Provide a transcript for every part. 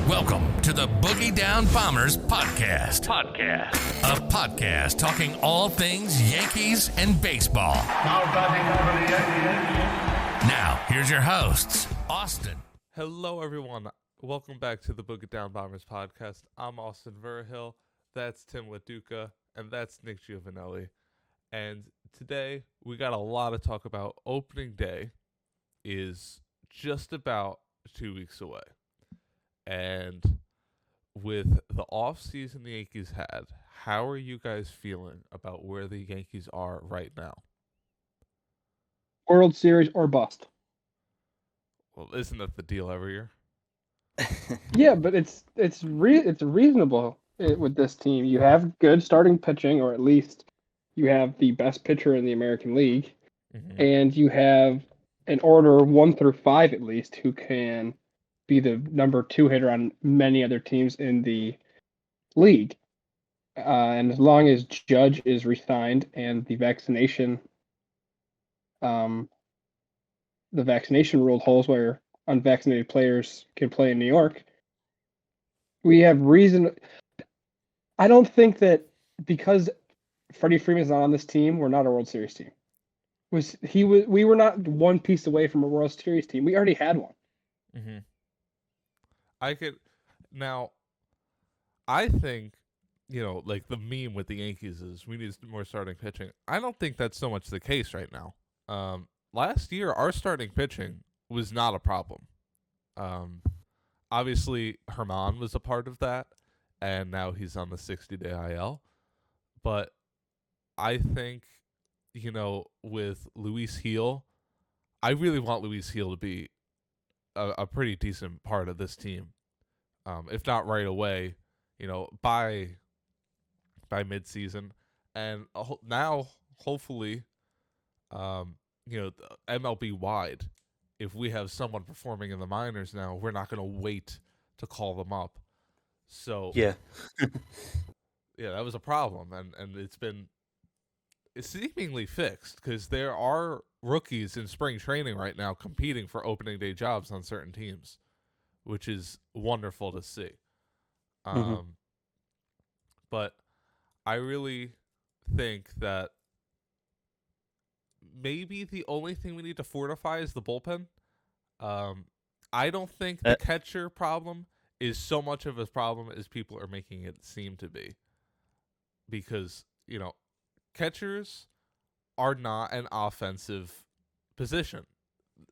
Welcome to the Boogie Down Bombers podcast. A podcast talking all things Yankees and baseball. Now batting over the Yankees. Now, here's your hosts, Austin. Hello, everyone. Welcome back to the Boogie Down Bombers podcast. I'm Austin Verhill. That's Tim LaDuca, and that's Nick Giovanelli. And today, we got a lot to talk about. Opening day is just about 2 weeks away. And with the offseason the Yankees had, how are you guys feeling about where the Yankees are right now? World Series or bust. Well, isn't that the deal every year? Yeah, but it's reasonable with this team. You have good starting pitching, or at least you have the best pitcher in the American League, and you have an order 1 through 5 at least who can be the number 2 hitter on many other teams in the league. And as long as Judge is re-signed and the vaccination rule holds where unvaccinated players can play in New York, we have reason. I don't think that because Freddie Freeman's not on this team, we're not a World Series team. We were not one piece away from a World Series team. We already had one. Mm-hmm. I think, like the meme with the Yankees is we need more starting pitching. I don't think that's so much the case right now. Last year, our starting pitching was not a problem. Obviously, Herman was a part of that, and now he's on the 60-day IL. But I think, with Luis Gil, I really want Luis Gil to be a pretty decent part of this team. If not right away, by midseason. And now, hopefully, MLB wide, if we have someone performing in the minors now, we're not going to wait to call them up. So yeah, that was a problem, and it's seemingly fixed because there are rookies in spring training right now competing for opening day jobs on certain teams, which is wonderful to see. But I really think that maybe the only thing we need to fortify is the bullpen. I don't think the catcher problem is so much of a problem as people are making it seem to be. Because, catchers are not an offensive position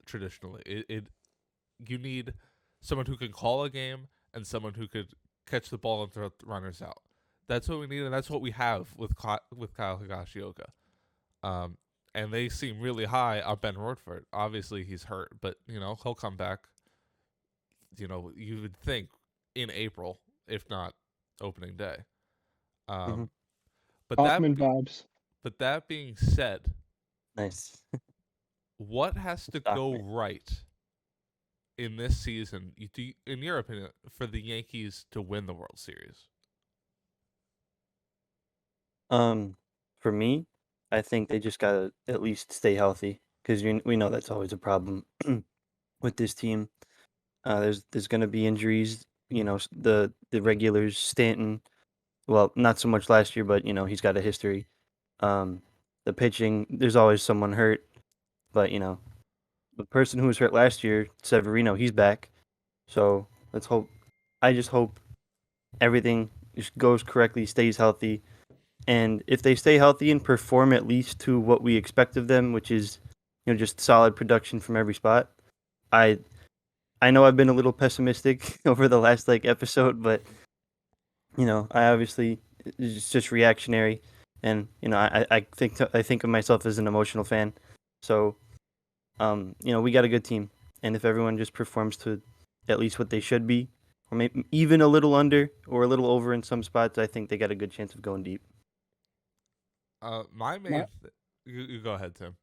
traditionally. You need someone who can call a game and someone who could catch the ball and throw runners out. That's what we need, and that's what we have with Kyle Higashioka. And they seem really high on Ben Roethlisberger. Obviously, he's hurt, but he'll come back. You would think in April, if not opening day. But vibes. But that being said, nice. What has to go right in this season, in your opinion, for the Yankees to win the World Series? For me, I think they just gotta at least stay healthy because we know that's always a problem with this team. There's gonna be injuries. The regulars, Stanton. Well, not so much last year, but he's got a history. The pitching, there's always someone hurt, but the person who was hurt last year, Severino, he's back. So let's hope. I just hope everything just goes correctly, stays healthy, and if they stay healthy and perform at least to what we expect of them, which is just solid production from every spot. I know I've been a little pessimistic over the last episode, but I obviously it's just reactionary, and I think of myself as an emotional fan. So, we got a good team, and if everyone just performs to at least what they should be, or maybe even a little under or a little over in some spots, I think they got a good chance of going deep. You go ahead, Tim.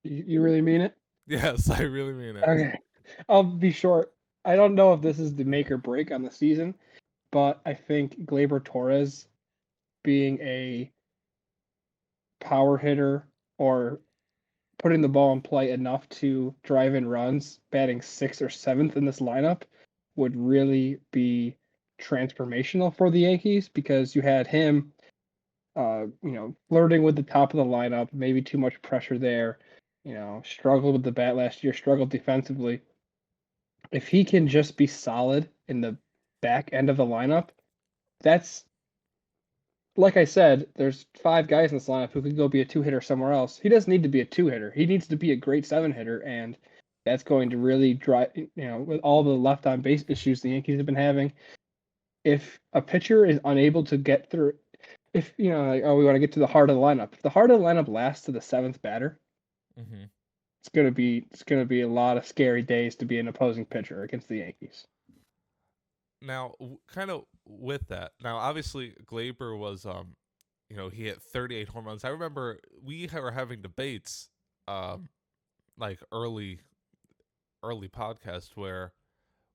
You really mean it? Yes, I really mean it. Okay, I'll be short. I don't know if this is the make or break on the season, but I think Gleyber Torres being a power hitter or putting the ball in play enough to drive in runs, batting 6th or 7th in this lineup, would really be transformational for the Yankees because you had him, flirting with the top of the lineup, maybe too much pressure there, struggled with the bat last year, struggled defensively. If he can just be solid in the back end of the lineup, that's like I said, there's 5 guys in this lineup who could go be a 2-hitter somewhere else. He doesn't need to be a 2-hitter. He needs to be a great 7-hitter, and that's going to really drive, with all the left on base issues the Yankees have been having. If a pitcher is unable to get through, if, we want to get to the heart of the lineup. If the heart of the lineup lasts to the 7th batter, Mm-hmm. it's gonna be a lot of scary days to be an opposing pitcher against the Yankees. Now, kind of with that, now obviously Glaber was, he hit 38 home runs. I remember we were having debates, like early podcast where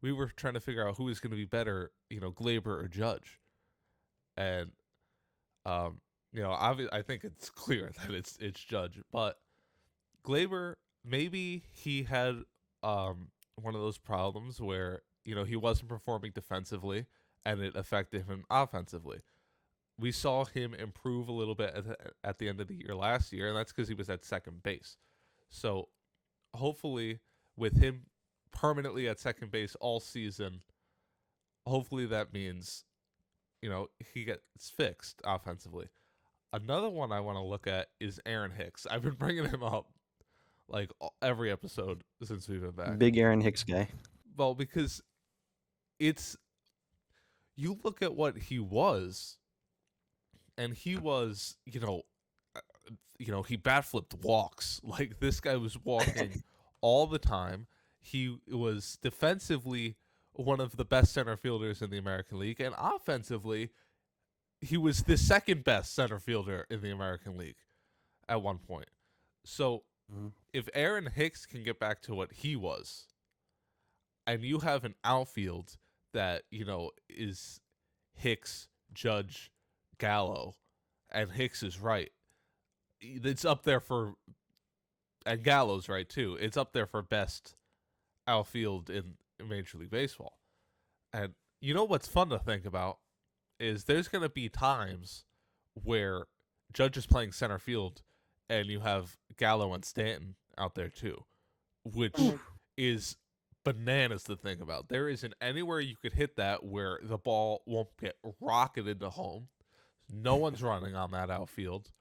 we were trying to figure out who was going to be better, Glaber or Judge, and I think it's clear that it's Judge, but Glaber, maybe he had one of those problems where he wasn't performing defensively and it affected him offensively. We saw him improve a little bit at the end of the year last year, and that's because he was at second base. So hopefully with him permanently at second base all season, hopefully that means he gets fixed offensively. Another one I want to look at is Aaron Hicks. I've been bringing him up like every episode since we've been back. Big Aaron Hicks guy. Well, because you look at what he was, and he was, he bat flipped walks. Like, this guy was walking all the time. He was defensively one of the best center fielders in the American League, and offensively, he was the second best center fielder in the American League at one point. So, if Aaron Hicks can get back to what he was, and you have an outfield that, is Hicks, Judge, Gallo, and Hicks is right, it's up there for, and Gallo's right too, it's up there for best outfield in Major League Baseball. And what's fun to think about is there's going to be times where Judge is playing center field and you have Gallo and Stanton out there too, which is bananas to think about. There isn't anywhere you could hit that where the ball won't get rocketed to home. No one's running on that outfield.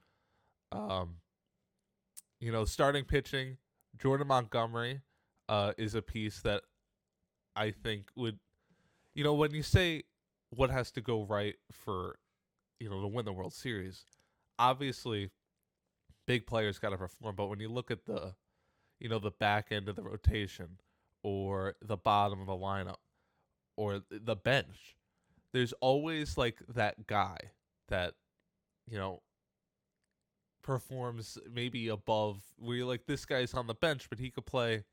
Starting pitching, Jordan Montgomery is a piece that I think would, when you say what has to go right for, to win the World Series, obviously big players got to perform, but when you look at the, the back end of the rotation or the bottom of the lineup or the bench, there's always like that guy that, performs maybe above where you're like, this guy's on the bench, but he could play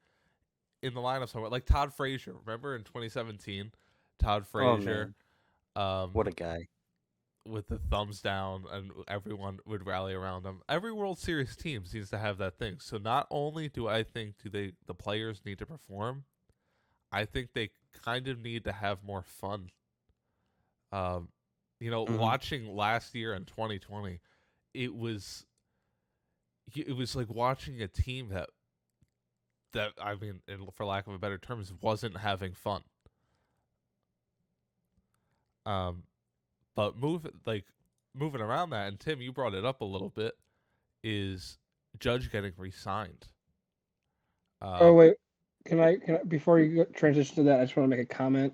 in the lineup somewhere. Like Todd Frazier. Remember in 2017, Todd Frazier. What a guy. With the thumbs down, and everyone would rally around him. Every World Series team seems to have that thing. So not only do I think the players need to perform, I think they kind of need to have more fun. Watching last year in 2020, it was like watching a team that I mean, for lack of a better terms, wasn't having fun. But moving around that, and Tim, you brought it up a little bit, is Judge getting re-signed. Wait, can I before you transition to that, I just want to make a comment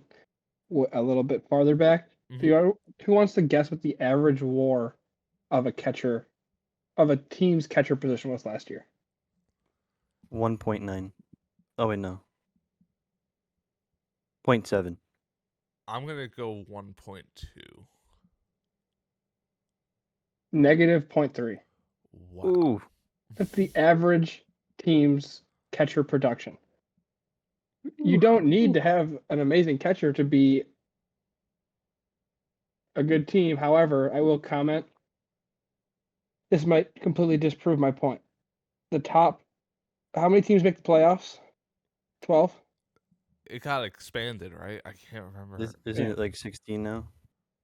a little bit farther back. Mm-hmm. Who wants to guess what the average WAR of a team's catcher position was last year? 1.9. Oh wait, no. 0.7. I'm gonna go 1.2. Negative 0.3. Wow. Ooh. That's the average team's catcher production. You don't need to have an amazing catcher to be a good team. However, I will comment, this might completely disprove my point. How many teams make the playoffs? 12? it got expanded, right? I can't remember. Isn't it like 16 now?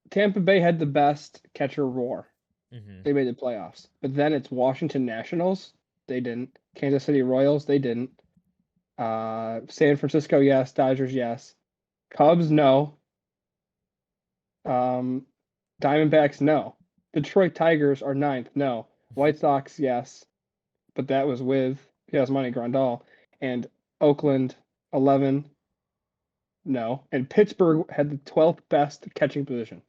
Tampa Bay had the best catcher roar. Mm-hmm. They made the playoffs. But then it's Washington Nationals. They didn't. Kansas City Royals. They didn't. San Francisco, yes. Dodgers, yes. Cubs, no. Diamondbacks, no. Detroit Tigers are 9th, no. White Sox, yes. But that was with Yasmani Grandal. And Oakland, 11, no. And Pittsburgh had the 12th best catching position.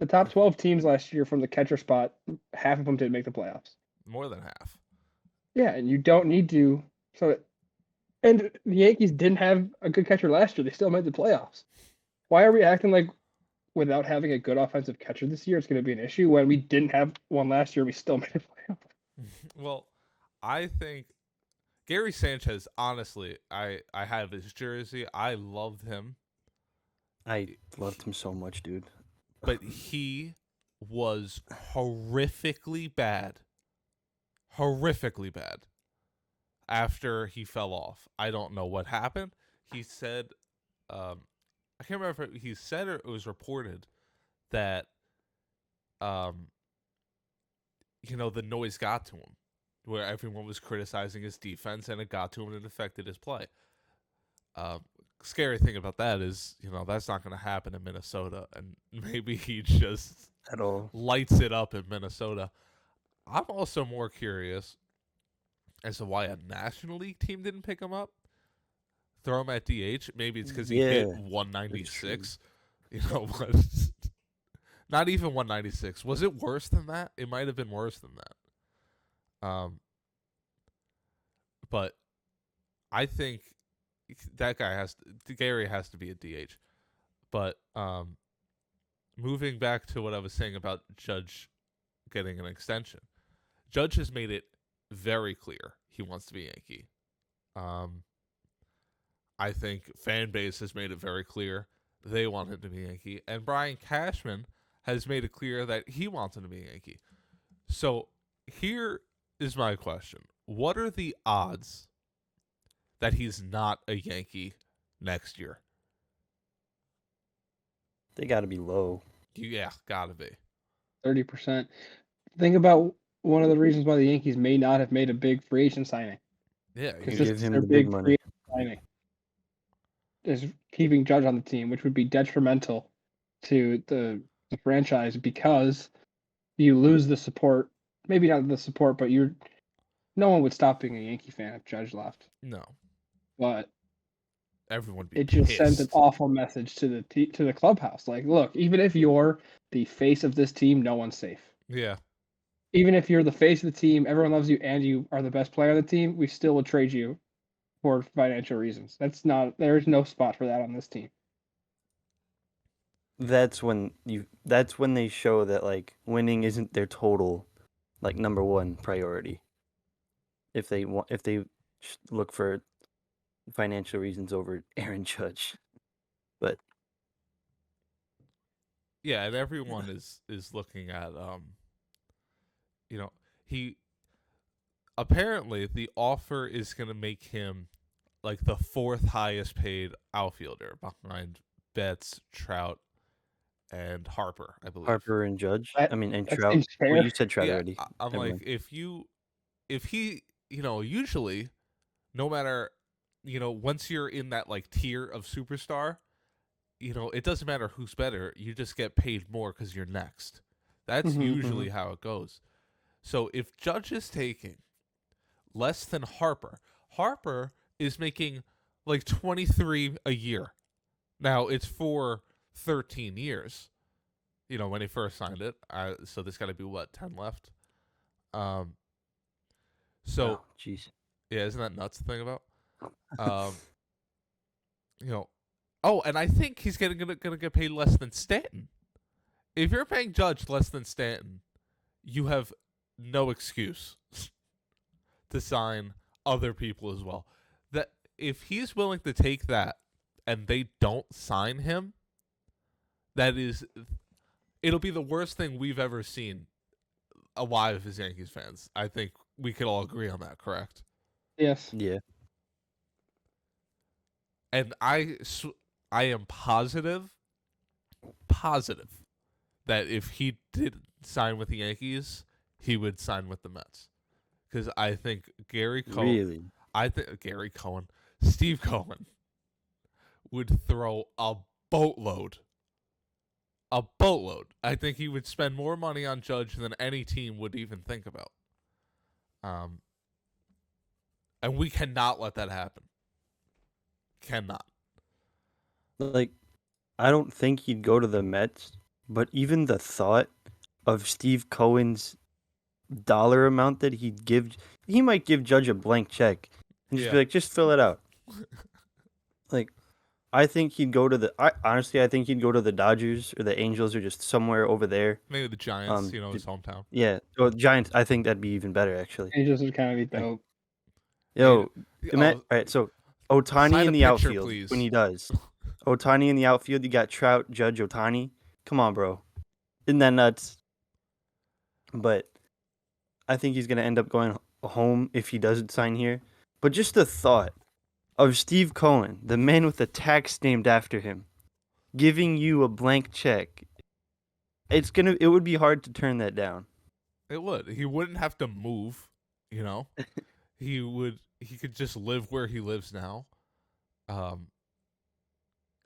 The top 12 teams last year from the catcher spot, half of them didn't make the playoffs. More than half. Yeah, and you don't need to. And the Yankees didn't have a good catcher last year. They still made the playoffs. Why are we acting like without having a good offensive catcher this year, it's going to be an issue when we didn't have one last year? We still made a playoff. Well, I think Gary Sanchez, honestly, I have his jersey. I loved him. I loved him so much, dude. But he was horrifically bad. Horrifically bad. After he fell off. I don't know what happened. He said, I can't remember if he said or it was reported that, the noise got to him, where everyone was criticizing his defense and it got to him and it affected his play. Scary thing about that is, that's not going to happen in Minnesota, and maybe he just At all. lights it up in Minnesota. I'm also more curious as to why a National League team didn't pick him up. Throw him at DH. Maybe it's because he hit 196. But not even 196. Was it worse than that? It might have been worse than that. But I think that guy Gary has to be a DH. But moving back to what I was saying about Judge getting an extension, Judge has made it very clear he wants to be a Yankee. I think fan base has made it very clear they want him to be a Yankee, and Brian Cashman has made it clear that he wants him to be a Yankee. So here is my question: what are the odds that he's not a Yankee next year? They got to be low. Yeah, gotta be 30%. Think about one of the reasons why the Yankees may not have made a big free agent signing. Yeah, Because give this is him their the big big money. free agent signing. Is keeping Judge on the team, which would be detrimental to the franchise because you lose the support. Maybe not the support, but no one would stop being a Yankee fan if Judge left. no. But Everyone would be it just sends an pissed. awful message to the clubhouse. Like, look, even if you're the face of this team, no one's safe. Yeah. Even if you're the face of the team, everyone loves you, and you are the best player on the team, we still would trade you for financial reasons. There's no spot for that on this team. That's when they show that like winning isn't their total like number one priority. If they look for financial reasons over Aaron Judge. But Yeah, and everyone is looking at he apparently the offer is going to make him like the 4th highest paid outfielder behind Betts, Trout, and Harper, I believe. Harper and Judge. That- I mean, and that's Trout. unfair. Well, you said Trout Yeah, already. I'm Never like, mind. if he, usually, no matter, once you're in that like tier of superstar, it doesn't matter who's better. You just get paid more because you're next. That's Mhm, usually how it goes. So if Judge is taking less than Harper is making like 23 a year. Now it's for 13 years. When he first signed it. So there's got to be 10 left. So Oh, jeez. yeah, isn't that nuts to think about? Oh, and I think he's gonna get paid less than Stanton. If you're paying Judge less than Stanton, you have no excuse to sign other people as well. That if he's willing to take that and they don't sign him, it'll be the worst thing we've ever seen alive as Yankees fans. I think we could all agree on that, correct? Yes. Yeah. And I am positive that if he did sign with the Yankees, he would sign with the Mets. Because I think Really? Steve Cohen would throw a boatload. I think he would spend more money on Judge than any team would even think about. And we cannot let that happen. Cannot. Like, I don't think he'd go to the Mets, but even the thought of Steve Cohen's dollar amount that he might give Judge a blank check and just be like, just fill it out. Like, I think he'd go to honestly, I think he'd go to the Dodgers or the Angels or just somewhere over there. Maybe the Giants, his hometown. Yeah. Or Giants, I think that'd be even better, actually. Angels would kind of be dope. All right, so Ohtani in the outfield please. when he does. Ohtani in the outfield, you got Trout, Judge, Ohtani. Come on, bro. Isn't that nuts? But I think he's going to end up going home if he doesn't sign here. But just the thought of Steve Cohen, the man with the tax named after him, giving you a blank check, it would be hard to turn that down. It would. He wouldn't have to move, he could just live where he lives now.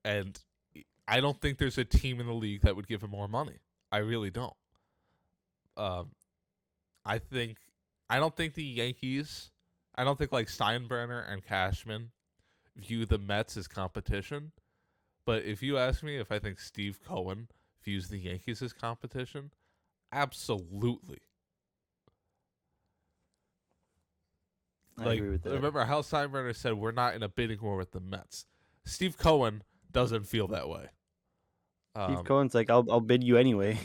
And I don't think there's a team in the league that would give him more money. I really don't. I don't think the Yankees, I don't think like Steinbrenner and Cashman view the Mets as competition. But if you ask me if I think Steve Cohen views the Yankees as competition, absolutely. I agree with that. Remember how Steinbrenner said we're not in a bidding war with the Mets. Steve Cohen doesn't feel that way. Steve Cohen's like, I'll bid you anyway.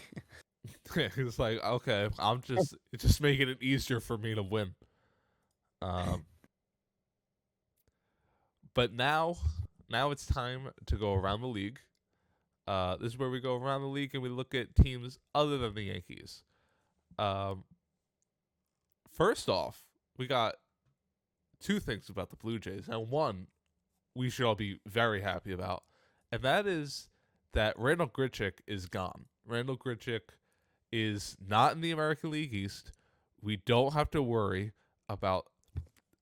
He's like, okay, I'm just making it easier for me to win. But now it's time to go around the league. This is where we go around the league and we look at teams other than the Yankees. First off, we got two things about the Blue Jays, and one we should all be very happy about, and that is that Randall Grichuk is gone. Randall Grichuk is not in the American League East. We don't have to worry about,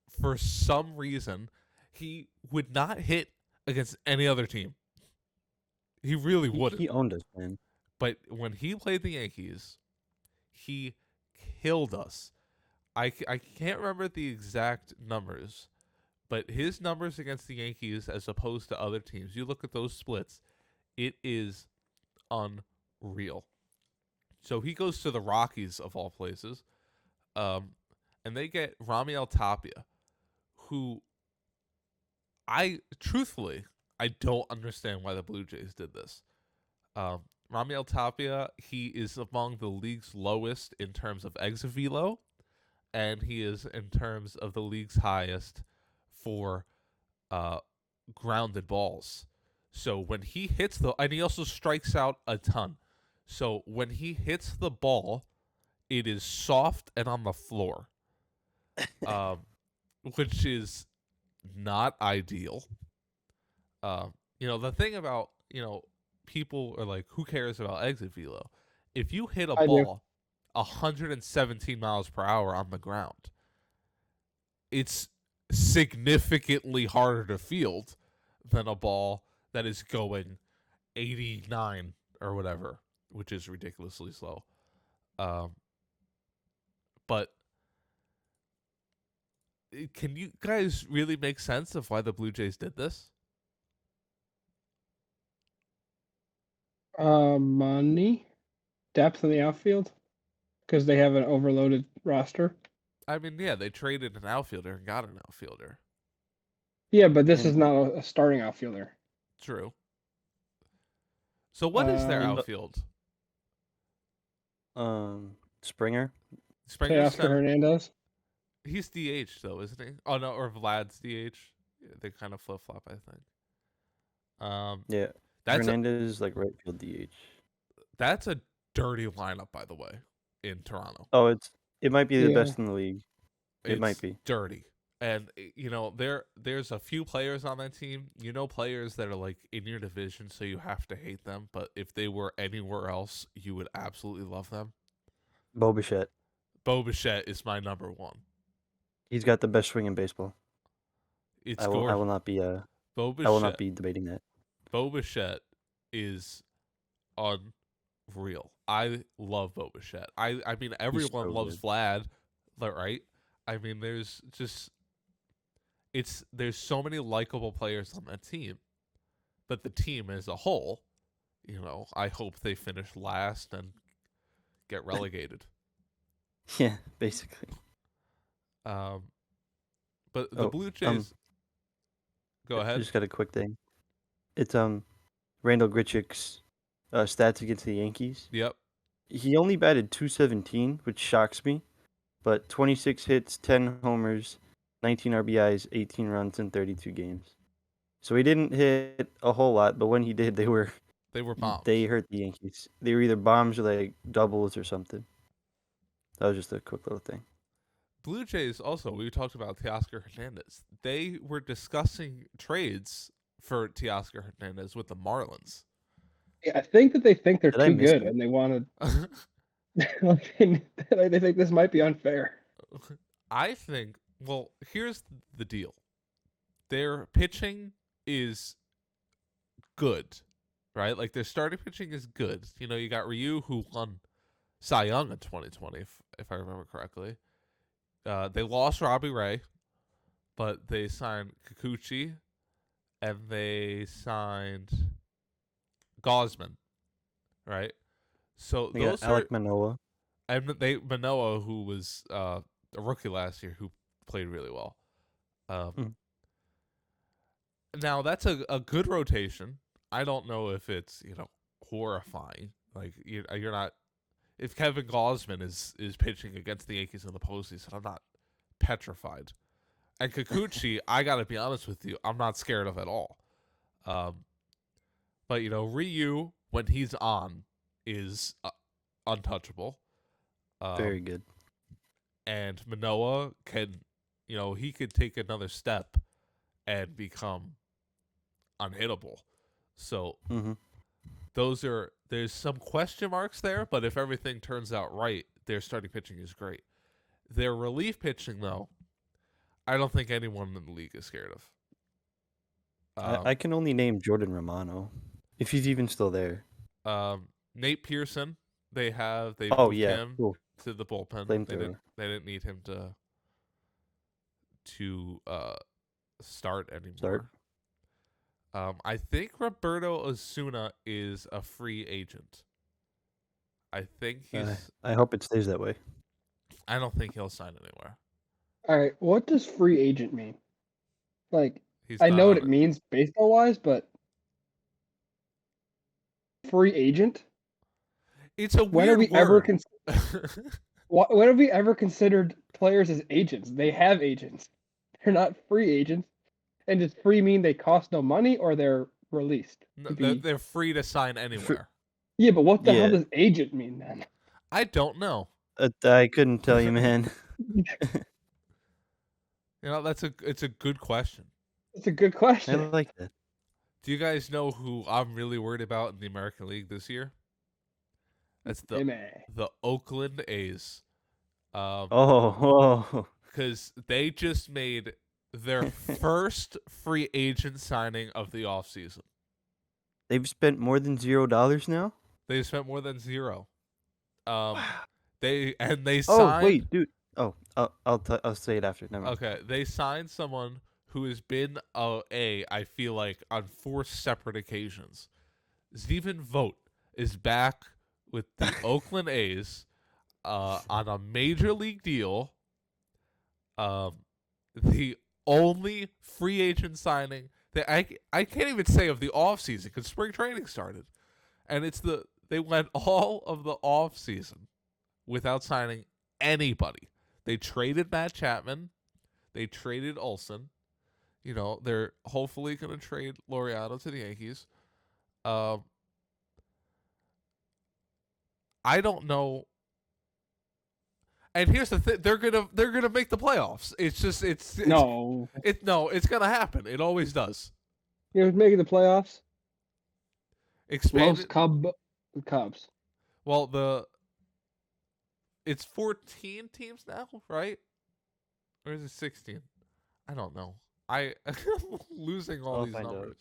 for some reason, he would not hit against any other team. He really wouldn't. He owned us, man. But when he played the Yankees, he killed us. I can't remember the exact numbers, but his numbers against the Yankees as opposed to other teams, you look at those splits, it is unreal. So he goes to the Rockies, of all places, and they get Ramiel Tapia, who truthfully, I don't understand why the Blue Jays did this. Ramiel Tapia, he is among the league's lowest in terms of exit velo, and he is in terms of the league's highest for grounded balls. So when he hits and he also strikes out a ton. So when he hits the ball, it is soft and on the floor, which is not ideal. The thing about, people are like, who cares about exit velo? If you hit a ball 117 miles per hour on the ground, it's significantly harder to field than a ball that is going 89 or whatever, which is ridiculously slow. But can you guys really make sense of why the Blue Jays did this? Money, depth in the outfield, because they have an overloaded roster. I mean, yeah, they traded an outfielder and got an outfielder. Yeah, but this is not a starting outfielder. True. So what is their outfield? Springer. Oscar Hernandez. He's DH though, isn't he? Oh no, or Vlad's DH. Yeah, they kind of flip flop, I think. Yeah. Hernandez is like right field DH. That's a dirty lineup, by the way, in Toronto. Oh, it might be the best in the league. It might be dirty. And there's a few players on that team. Players that are like in your division, so you have to hate them. But if they were anywhere else, you would absolutely love them. Bo Bichette. Bo Bichette is my number one. He's got the best swing in baseball. It's I will not be Bo I will not Bichette. be debating that. Bo Bichette is unreal. I love Bo Bichette. I mean, everyone so loves good. Vlad, right? I mean, there's so many likable players on that team, but the team as a whole, I hope they finish last and get relegated. Yeah, basically. But the Blue Jays. Go ahead. Just got a quick thing. It's Randall Grichuk's stats against the Yankees. Yep. He only batted .217, which shocks me, but 26 hits, 10 homers, 19 RBIs, 18 runs in 32 games. So he didn't hit a whole lot, but when he did, they were bombs. They hurt the Yankees. They were either bombs or like doubles or something. That was just a quick little thing. Blue Jays also, we talked about Teoscar Hernandez. They were discussing trades for Teoscar Hernandez with the Marlins. Yeah, I think that they think they're Did I too miss good that? and they want to. They think this might be unfair. I think. Well, here's the deal. Their pitching is good, right? Like their starting pitching is good. You got Ryu, who won Cy Young in 2020, if I remember correctly. They lost Robbie Ray, but they signed Kikuchi, and they signed Gosman, right? So They those got Alec Manoah. and Manoah, who was a rookie last year, who played really well. Now that's a good rotation. I don't know if it's horrifying. Like you're not. If Kevin Gosman is pitching against the Yankees in the postseason, I'm not petrified. And Kikuchi, I gotta be honest with you, I'm not scared of at all. But Ryu, when he's on, is untouchable. Very good. And Manoah can, he could take another step and become unhittable. So there's some question marks there, but if everything turns out right, their starting pitching is great. Their relief pitching, though, I don't think anyone in the league is scared of. I can only name Jordan Romano, if he's even still there. Nate Pearson, they moved him to the bullpen. They didn't need him to start anymore. I think Roberto Osuna is a free agent. I think he's. I hope it stays that way. I don't think he'll sign anywhere. All right, what does free agent mean? Like, He's I know what not it means baseball-wise, but free agent? It's a When weird have we word. when have we ever considered players as agents? They have agents. They're not free agents. And does free mean they cost no money or they're released? No, they're free to sign anywhere. Yeah, but what the hell does agent mean then? I don't know. I couldn't tell you, man. It's a good question. It's a good question. I like that. Do you guys know who I'm really worried about in the American League this year? That's the Oakland A's. Because they just made their first free agent signing of the offseason. They've spent more than $0 now? They've spent more than $0. They signed. Oh wait, dude. Oh, I'll say it after. Never mind. Okay, they signed someone who has been I feel like on 4 separate occasions. Stephen Vogt is back with the Oakland A's on a major league deal. The only free agent signing that I can't even say of the offseason because spring training started. And they went all of the offseason without signing anybody. They traded Matt Chapman. They traded Olsen. They're hopefully going to trade Laureano to the Yankees. I don't know. And here's the thing: they're gonna make the playoffs. No. It's gonna happen. It always does. You know who's making the playoffs? Expanded. Cubs. Well, it's 14 teams now, right? Or is it 16? I don't know. I'm losing all I'll these find out. numbers.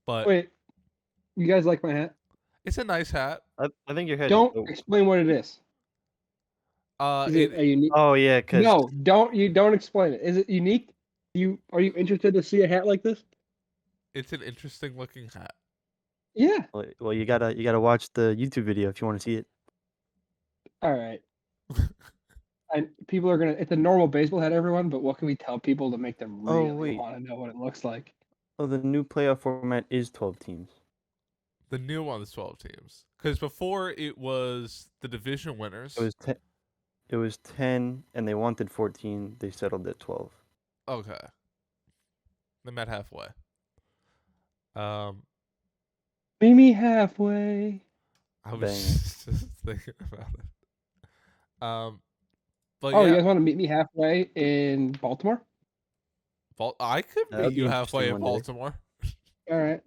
But Wait, you guys like my hat? it's a nice hat. I think your head. Don't explain what it is. Is it a unique? Oh yeah, because No, don't explain it. Is it unique? Are you interested to see a hat like this? It's an interesting looking hat. Yeah. well, you gotta watch the YouTube video if you want to see it. All right. And people are gonna. It's a normal baseball hat, everyone. But what can we tell people to make them Oh, really wait. want to know what it looks like? Oh, the new playoff format is 12 teams. The new one is 12 teams. Because before it was the division winners. It was 10, and they wanted 14. They settled at 12. Okay. They met halfway. Meet me halfway. I was Banger. just thinking about it. But Oh, yeah, you guys want to meet me halfway in Baltimore? I could That would meet be you halfway in interesting Baltimore. All right.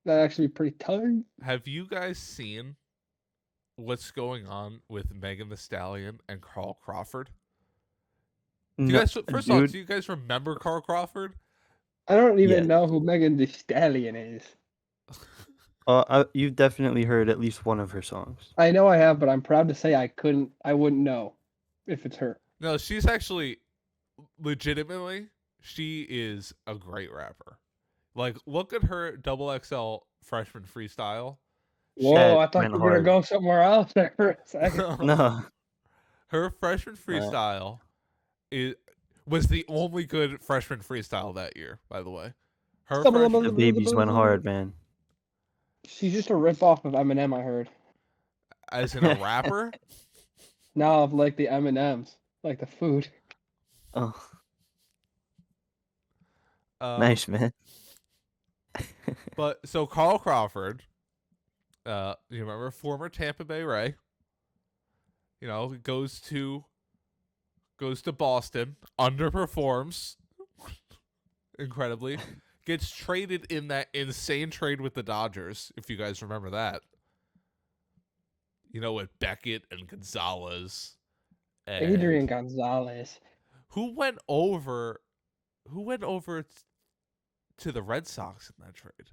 That'd actually be pretty tight. Have you guys seen what's going on with Megan Thee Stallion and Carl Crawford? Do you guys, first of all, do you guys remember Carl Crawford? I don't even Yes. know who Megan Thee Stallion is. You've definitely heard at least one of her songs. I know I have, but I'm proud to say I wouldn't know if it's her. No, she's actually legitimately, she is a great rapper. Like, look at her XXL freshman freestyle. Whoa, That I thought went you were gonna hard. go somewhere else there for a second. No. Her freshman freestyle was the only good freshman freestyle that year, by the way. Her freshman, The babies went hard, man. She's just a ripoff of Eminem, I heard. as in a rapper. Now of like the M&Ms, like the food. Oh, nice, man. But so Carl Crawford, you remember former Tampa Bay Ray. You know, goes to Boston, underperforms incredibly, gets traded in that insane trade with the Dodgers, if you guys remember that. You know, with Beckett and Gonzalez. And Adrian Gonzalez. Who went over to the Red Sox in that trade?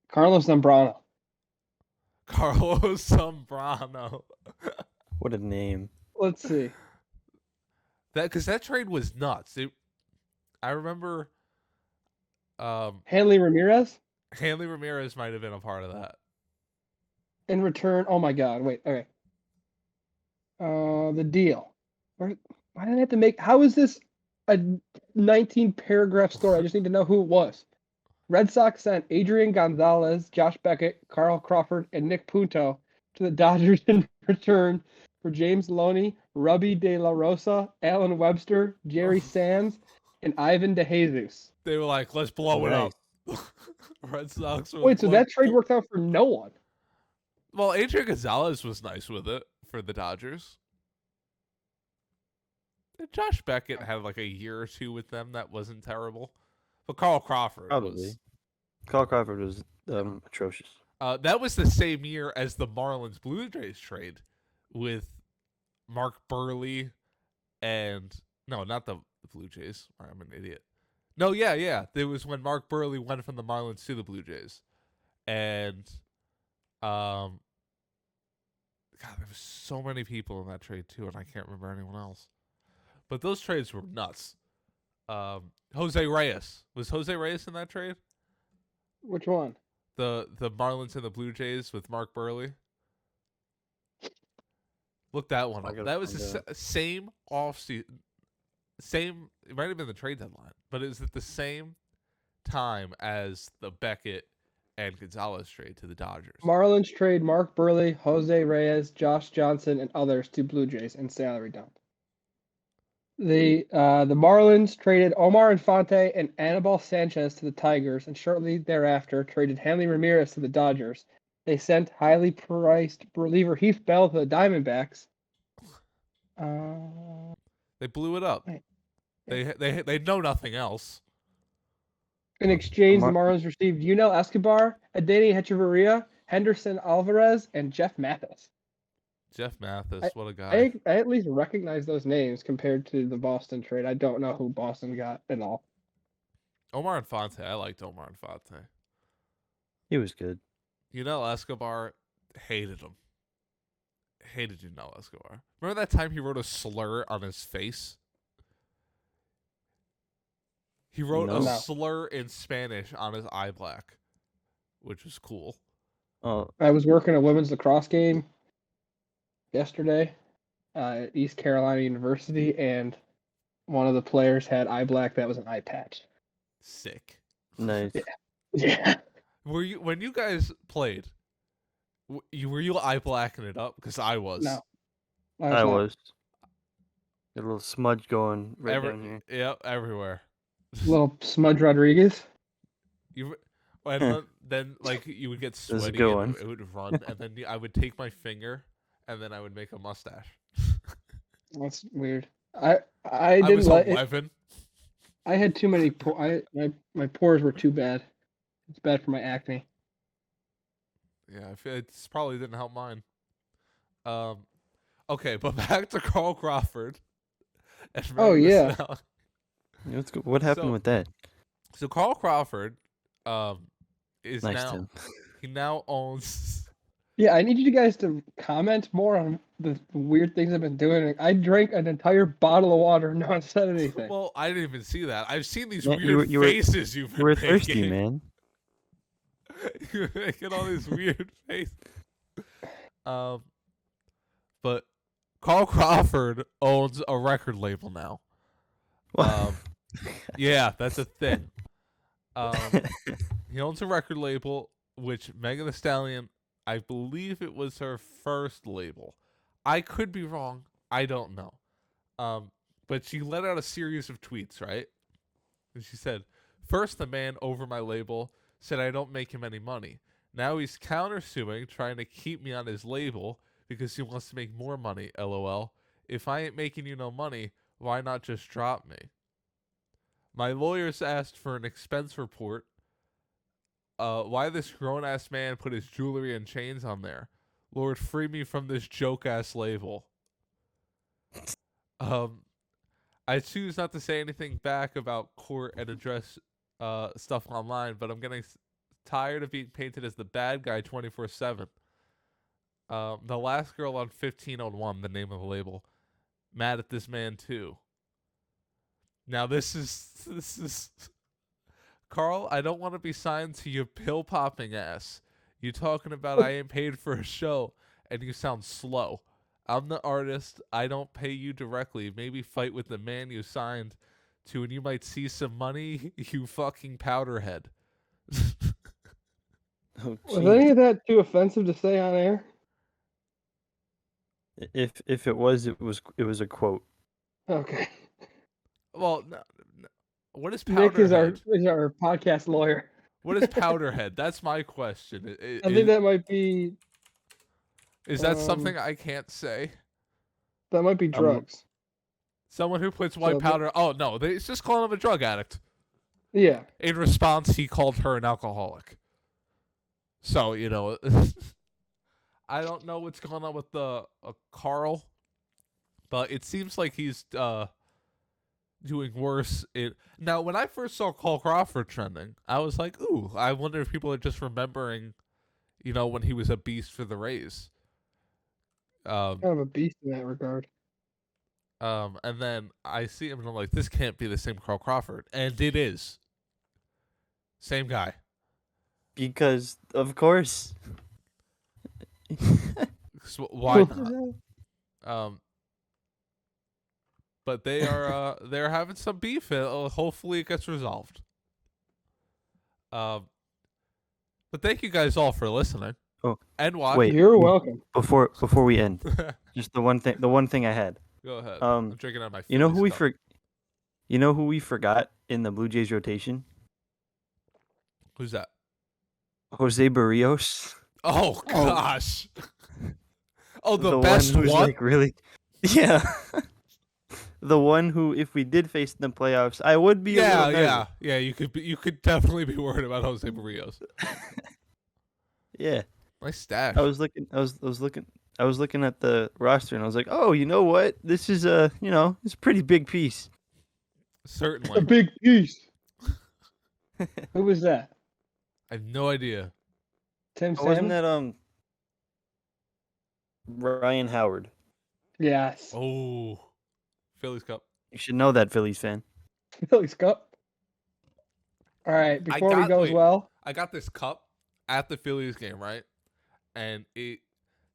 Carlos Zambrano. Carlos Zambrano. What a name. Let's see. Because that trade was nuts. I remember. Hanley Ramirez. Hanley Ramirez might have been a part of that. In return, oh my God! Wait, okay. The deal. Why did I have to make? How is this a 19-paragraph story? I just need to know who it was. Red Sox sent Adrian Gonzalez, Josh Beckett, Carl Crawford, and Nick Punto to the Dodgers in return for James Loney, Robbie De La Rosa, Alan Webster, Jerry Sands, and Ivan DeJesus. They were like, let's blow it Nice. up. Red Sox. Wait, so that trade worked out for no one? Well, Adrian Gonzalez was nice with it for the Dodgers. And Josh Beckett had like a year or two with them that wasn't terrible. But Carl Crawford Probably. Carl Crawford was atrocious. that was the same year as the Marlins Blue Jays trade with Mark Burley and no, not the Blue Jays. I'm an idiot. No, yeah. It was when Mark Burley went from the Marlins to the Blue Jays. And God, there was so many people in that trade too, and I can't remember anyone else. But those trades were nuts. Jose Reyes. Was Jose Reyes in that trade? Which one? The Marlins and the Blue Jays with Mark Burley. Look that one up. That was the same offseason. Same. It might have been the trade deadline, but it was at the same time as the Beckett and Gonzalez trade to the Dodgers. Marlins trade Mark Burley, Jose Reyes, Josh Johnson, and others to Blue Jays and salary dump. The Marlins traded Omar Infante and Anibal Sanchez to the Tigers, and shortly thereafter traded Hanley Ramirez to the Dodgers. They sent highly priced reliever Heath Bell to the Diamondbacks. They blew it up. They know nothing else. In exchange, the Mar- Marlins received Yunel Escobar, Adeiny Hechavarria, Henderson Alvarez, and Jeff Mathis. Jeff Mathis, what a guy. I at least recognize those names compared to the Boston trade. I don't know who Boston got at all. Omar Infante, I liked Omar Infante. He was good. Escobar, hated him. Hated Escobar. Remember that time he wrote a slur on his face? He wrote a slur in Spanish on his eye black, which was cool. Oh, I was working a women's lacrosse game yesterday at East Carolina University, and one of the players had eye black that was an eye patch. Sick. nice. Yeah. Were you when you guys played? Were you eye blacking it up? Because I was. No. I was. A little smudge going right down here. Yep, everywhere. Little Smudge Rodriguez. Then like you would get That's a sweaty good and one. it would run, and then I would take my finger and then I would make a mustache. That's weird. I I didn't was like it. 11. I had too many. My pores were too bad. It's bad for my acne. Yeah, I feel it's probably didn't help mine. Okay, but back to Carl Crawford. And Oh, yeah. What happened with that? So Carl Crawford, is Nice, now Tim. he now owns. Yeah, I need you guys to comment more on the weird things I've been doing. I drank an entire bottle of water and no one said anything. Well, I didn't even see that. I've seen these Yeah, weird you were- faces you've been You were making. thirsty, man. You're making all these weird faces. But Carl Crawford owns a record label now. Yeah, that's a thing. He owns a record label, which Megan Thee Stallion, I believe it was her first label. I could be wrong. I don't know. But she let out a series of tweets, right? And she said, first the man over my label said I don't make him any money. Now he's countersuing, trying to keep me on his label because he wants to make more money, LOL. If I ain't making you no money, why not just drop me? My lawyers asked for an expense report. Why this grown-ass man put his jewelry and chains on there? Lord, free me from this joke-ass label. I choose not to say anything back about court and address stuff online, but I'm getting tired of being painted as the bad guy 24/7. The last girl on 1501, the name of the label, mad at this man too. Now this is Carl, I don't want to be signed to your pill popping ass. You talking about I ain't paid for a show and you sound slow. I'm the artist. I don't pay you directly. Maybe fight with the man you signed to and you might see some money, you fucking powderhead. Oh, Was geez. any of that too offensive to say on air? If it was a quote. Okay. Well, no. What is Nick is powderhead? our podcast lawyer. What is powderhead? That's my question. I think that might be Is that something I can't say? drugs. Someone who puts white So powder. Oh no, it's just calling him a drug addict. Yeah. In response, he called her an alcoholic. So I don't know what's going on with the Carl, but it seems like he's doing worse. Now, when I first saw Carl Crawford trending, I was like, "Ooh, I wonder if people are just remembering, when he was a beast for the Rays." Kind of a beast in that regard. And then I see him and I'm like, "This can't be the same Carl Crawford," and it is. Same guy. Because of course. So why not? But they're having some beef. Hopefully it gets resolved. But thank you guys all for listening. Oh, and watching. wait. You're welcome. Before we end, just the one thing I had. Go ahead. I'm drinking out my Phillies you know who we cup. You know who we forgot in the Blue Jays rotation? Who's that? Jose Barrios. Oh gosh. Oh, the one best who's one? like really, yeah. The one who, if we did face in the playoffs, I would be. Yeah. You could definitely be worried about Jose Barrios. Yeah. Nice stash. I was looking at the roster and I was like, oh, you know what? This is it's a pretty big piece. Certainly. A big piece. Who was that? I have no idea. Tim Wasn't Salmon? that Ryan Howard? Yes. Oh, Phillies Cup. You should know that, Phillies fan. Phillies Cup. All right, before we go as well. I got this cup at the Phillies game, right? And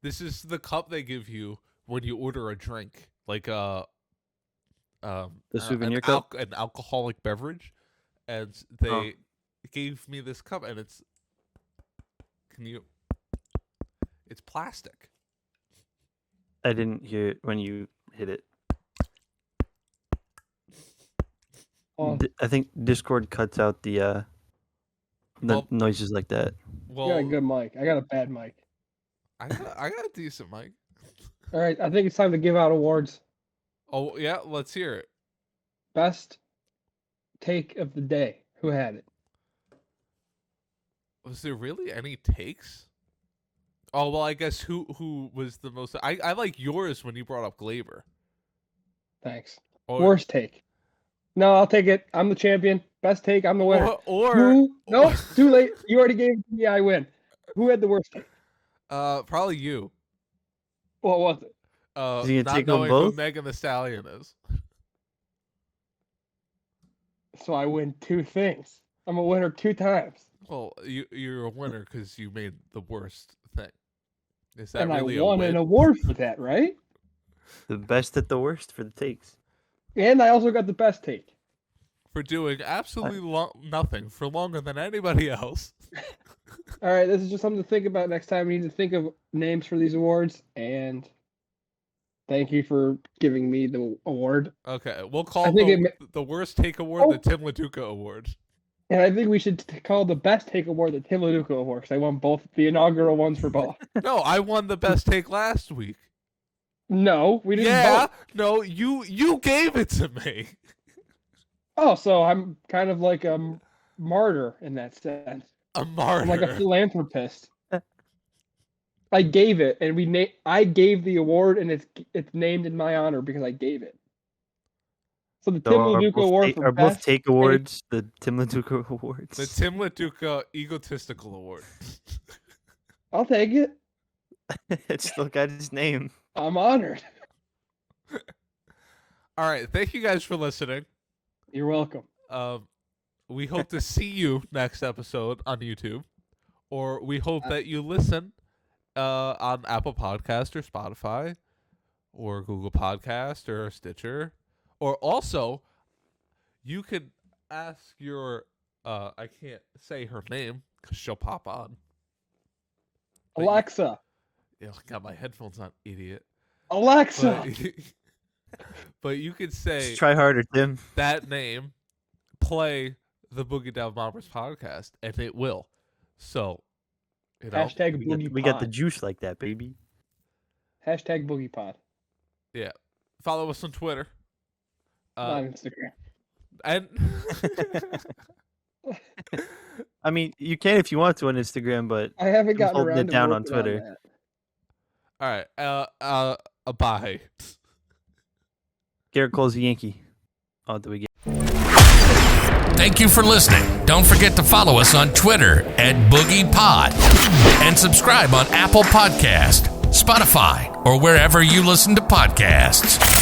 this is the cup they give you when you order a drink, like the souvenir cup, an alcoholic beverage, and they gave me this cup, and it's plastic. I didn't hear it when you hit it. I think Discord cuts out the noises like that. Well, you got a good mic. I got a bad mic. I got a decent mic. All right, I think it's time to give out awards. Oh yeah, let's hear it. Best take of the day. Who had it? Was there really any takes? Oh well, I guess who was the most? I like yours when you brought up Glaber. Thanks. Or, Worst take. No, I'll take it. I'm the champion. Best take. I'm the winner. No, too late. You already gave it to me. I win. Who had the worst take? Probably you. What was it? Not knowing who Megan Thee Stallion is. So I win 2 things. I'm a winner 2 times. Well, you're a winner because you made the worst thing. Is that and really I won an award for that, right? The best at the worst for the takes. And I also got the best take. For doing absolutely nothing for longer than anybody else. All right, this is just something to think about next time. We need to think of names for these awards, and thank you for giving me the award. Okay, we'll call the worst take award the Tim LaDuca Award. And I think we should call the best take award the Tim LaDuca Award, because I won both the inaugural ones for both. No, I won the best take last week. No, we didn't. Yeah, vote. no, you gave it to me. Oh, so I'm kind of like a martyr in that sense. A martyr. I'm like a philanthropist. I gave it, and I gave the award, and it's named in my honor because I gave it. So the Tim LaDuca Award for best both take awards. The Tim LaDuca Awards. The Tim LaDuca Egotistical Award. I'll take it. It's still got his name. I'm honored. All right, thank you guys for listening. You're welcome. We hope to see you next episode on YouTube, or we hope that you listen on Apple Podcast or Spotify or Google Podcast or Stitcher, or also you could ask your I can't say her name because she'll pop on. Alexa. Yeah, I got my headphones on, idiot. Alexa. But you could say, just try harder, Tim. That name, play the Boogie Down Bombers podcast, and it will. So, Hashtag Boogie Pod. We got the juice like that, baby. Hashtag Boogie Pod. Yeah. Follow us on Twitter. On Instagram. And I mean, you can if you want to on Instagram, but I haven't gotten holding around it down to on Twitter. On all right. Bye. Garrett Cole's a Yankee. Oh, do we get? Thank you for listening. Don't forget to follow us on Twitter @BoogiePod and subscribe on Apple Podcast, Spotify, or wherever you listen to podcasts.